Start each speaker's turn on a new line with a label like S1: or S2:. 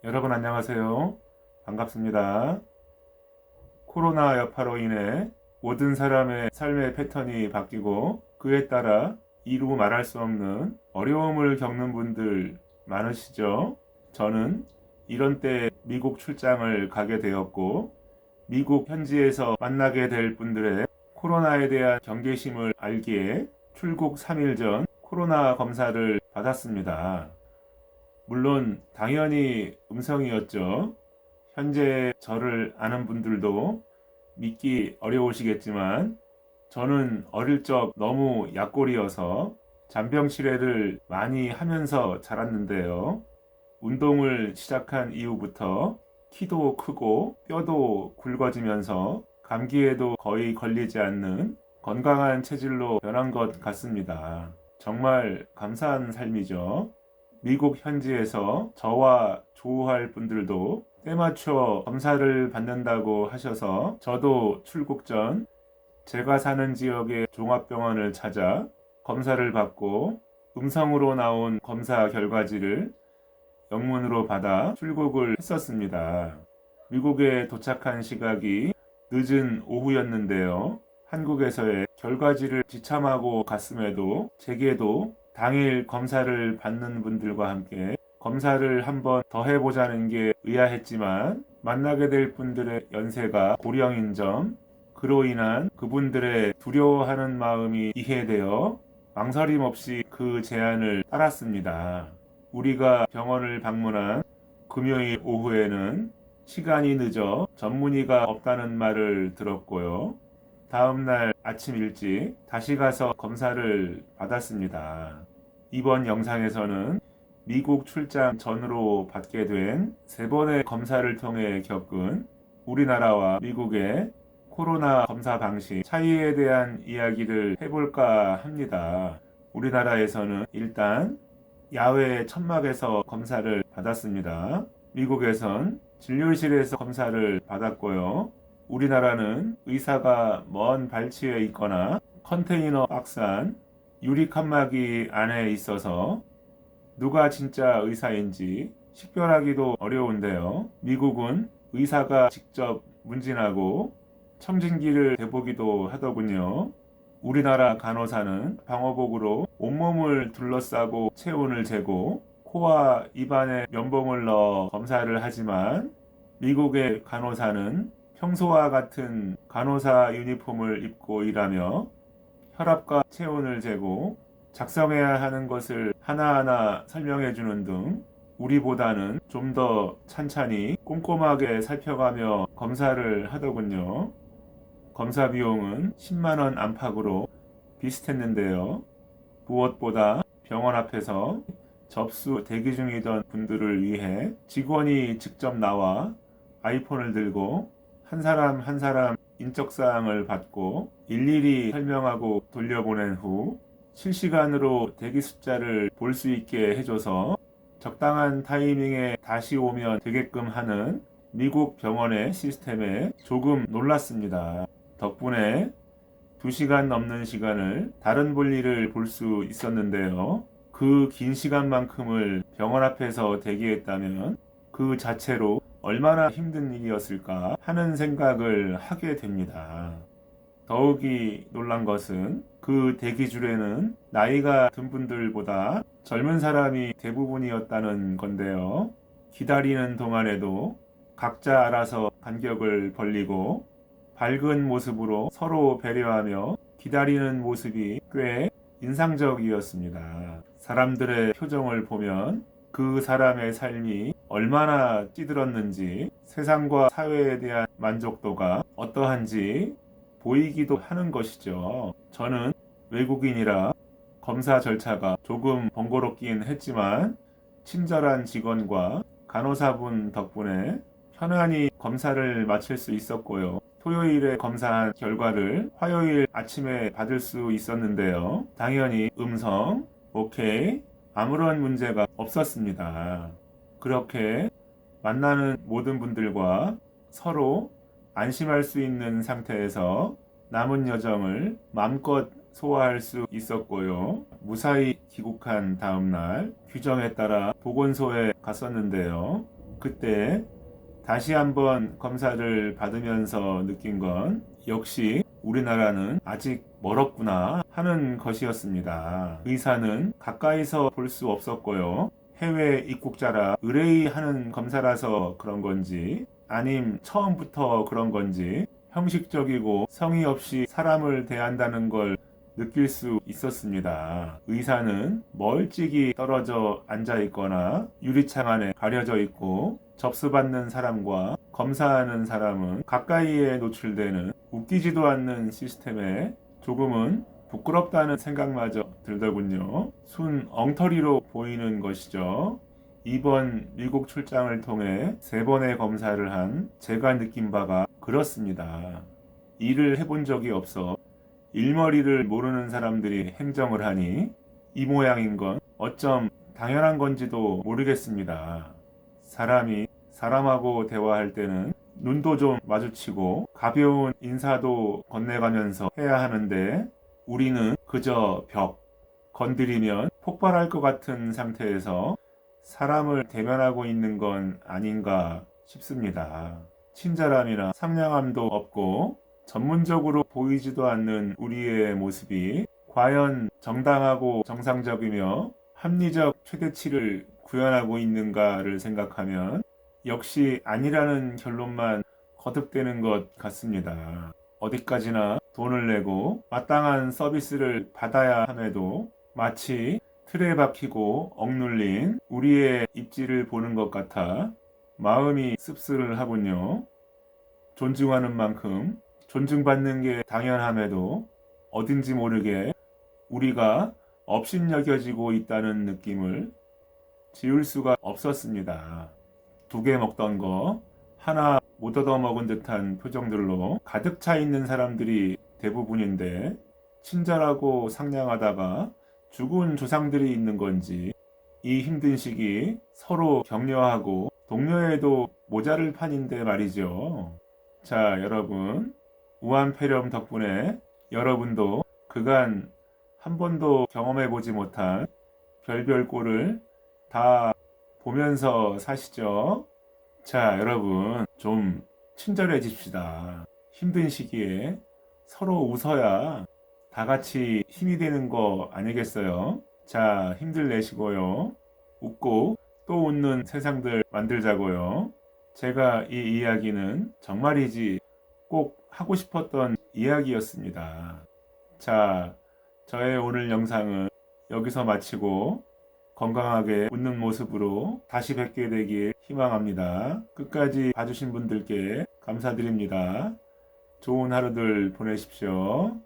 S1: 여러분 안녕하세요. 반갑습니다. 코로나 여파로 인해 모든 사람의 삶의 패턴이 바뀌고 그에 따라 이루 말할 수 없는 어려움을 겪는 분들 많으시죠? 저는 이런 때 미국 출장을 가게 되었고 미국 현지에서 만나게 될 분들의 코로나에 대한 경계심을 알기에 출국 3일 전 코로나 검사를 받았습니다. 물론 당연히 음성이었죠. 현재 저를 아는 분들도 믿기 어려우시겠지만 저는 어릴 적 너무 약골이어서 잔병치레를 많이 하면서 자랐는데요. 운동을 시작한 이후부터 키도 크고 뼈도 굵어지면서 감기에도 거의 걸리지 않는 건강한 체질로 변한 것 같습니다. 정말 감사한 삶이죠. 미국 현지에서 저와 조우할 분들도 때맞춰 검사를 받는다고 하셔서 저도 출국 전 제가 사는 지역의 종합병원을 찾아 검사를 받고 음성으로 나온 검사 결과지를 영문으로 받아 출국을 했었습니다. 미국에 도착한 시각이 늦은 오후였는데요. 한국에서의 결과지를 지참하고 갔음에도 제게도 당일 검사를 받는 분들과 함께 검사를 한번 더 해보자는 게 의아했지만 만나게 될 분들의 연세가 고령인 점, 그로 인한 그분들의 두려워하는 마음이 이해되어 망설임 없이 그 제안을 따랐습니다. 우리가 병원을 방문한 금요일 오후에는 시간이 늦어 전문의가 없다는 말을 들었고요. 다음날 아침 일찍 다시 가서 검사를 받았습니다. 이번 영상에서는 미국 출장 전으로 받게 된 3번의 검사를 통해 겪은 우리나라와 미국의 코로나 검사 방식 차이에 대한 이야기를 해볼까 합니다. 우리나라에서는 일단 야외 천막에서 검사를 받았습니다. 미국에선 진료실에서 검사를 받았고요. 우리나라는 의사가 먼 발치에 있거나 컨테이너 박스 안 유리 칸막이 안에 있어서 누가 진짜 의사인지 식별하기도 어려운데요. 미국은 의사가 직접 문진하고 청진기를 대보기도 하더군요. 우리나라 간호사는 방호복으로 온몸을 둘러싸고 체온을 재고 코와 입안에 면봉을 넣어 검사를 하지만 미국의 간호사는 평소와 같은 간호사 유니폼을 입고 일하며 혈압과 체온을 재고 작성해야 하는 것을 하나하나 설명해 주는 등 우리보다는 좀 더 찬찬히 꼼꼼하게 살펴가며 검사를 하더군요. 검사 비용은 10만 원 안팎으로 비슷했는데요. 무엇보다 병원 앞에서 접수 대기 중이던 분들을 위해 직원이 직접 나와 아이폰을 들고 한 사람 한 사람 인적사항을 받고 일일이 설명하고 돌려보낸 후 실시간으로 대기 숫자를 볼 수 있게 해줘서 적당한 타이밍에 다시 오면 되게끔 하는 미국 병원의 시스템에 조금 놀랐습니다. 덕분에 2시간 넘는 시간을 다른 볼일을 볼 수 있었는데요. 그 긴 시간만큼을 병원 앞에서 대기했다면 그 자체로 얼마나 힘든 일이었을까 하는 생각을 하게 됩니다. 더욱이 놀란 것은 그 대기줄에는 나이가 든 분들보다 젊은 사람이 대부분이었다는 건데요. 기다리는 동안에도 각자 알아서 간격을 벌리고 밝은 모습으로 서로 배려하며 기다리는 모습이 꽤 인상적이었습니다. 사람들의 표정을 보면 그 사람의 삶이 얼마나 찌들었는지 세상과 사회에 대한 만족도가 어떠한지 보이기도 하는 것이죠. 저는 외국인이라 검사 절차가 조금 번거롭긴 했지만 친절한 직원과 간호사분 덕분에 편안히 검사를 마칠 수 있었고요. 토요일에 검사한 결과를 화요일 아침에 받을 수 있었는데요. 당연히 음성, 오케이, 아무런 문제가 없었습니다. 그렇게 만나는 모든 분들과 서로 안심할 수 있는 상태에서 남은 여정을 마음껏 소화할 수 있었고요. 무사히 귀국한 다음날 규정에 따라 보건소에 갔었는데요. 그때 다시 한번 검사를 받으면서 느낀 건 역시 우리나라는 아직 멀었구나 하는 것이었습니다. 의사는 가까이서 볼 수 없었고요. 해외 입국자라 의뢰하는 검사라서 그런 건지 아님 처음부터 그런 건지 형식적이고 성의 없이 사람을 대한다는 걸 느낄 수 있었습니다. 의사는 멀찍이 떨어져 앉아 있거나 유리창 안에 가려져 있고 접수받는 사람과 검사하는 사람은 가까이에 노출되는 웃기지도 않는 시스템에 조금은 부끄럽다는 생각마저 들더군요. 순 엉터리로 보이는 것이죠. 이번 미국 출장을 통해 3번의 검사를 한 제가 느낀 바가 그렇습니다. 일을 해본 적이 없어 일머리를 모르는 사람들이 행정을 하니 이 모양인 건 어쩜 당연한 건지도 모르겠습니다. 사람이 사람하고 대화할 때는 눈도 좀 마주치고 가벼운 인사도 건네가면서 해야 하는데 우리는 그저 벽, 건드리면 폭발할 것 같은 상태에서 사람을 대면하고 있는 건 아닌가 싶습니다. 친절함이나 상냥함도 없고 전문적으로 보이지도 않는 우리의 모습이 과연 정당하고 정상적이며 합리적 최대치를 구현하고 있는가를 생각하면 역시 아니라는 결론만 거듭되는 것 같습니다. 어디까지나 돈을 내고 마땅한 서비스를 받아야 함에도 마치 틀에 박히고 억눌린 우리의 입지를 보는 것 같아 마음이 씁쓸하군요. 존중하는 만큼 존중받는 게 당연함에도 어딘지 모르게 우리가 업신여겨지고 있다는 느낌을 지울 수가 없었습니다. 2개 먹던 거 하나 못 얻어먹은 듯한 표정들로 가득 차 있는 사람들이 대부분인데 친절하고 상냥하다가 죽은 조상들이 있는 건지 이 힘든 시기 서로 격려하고 독려해도 모자를 판인데 말이죠. 자, 여러분, 우한폐렴 덕분에 여러분도 그간 한 번도 경험해보지 못한 별별 꼴을 다 보면서 사시죠. 자, 여러분, 좀 친절해집시다. 힘든 시기에 서로 웃어야 다 같이 힘이 되는 거 아니겠어요? 자, 힘들 내시고요. 웃고 또 웃는 세상들 만들자고요. 제가 이 이야기는 정말이지 꼭 하고 싶었던 이야기였습니다. 자, 저의 오늘 영상은 여기서 마치고 건강하게 웃는 모습으로 다시 뵙게 되길 희망합니다. 끝까지 봐주신 분들께 감사드립니다. 좋은 하루들 보내십시오.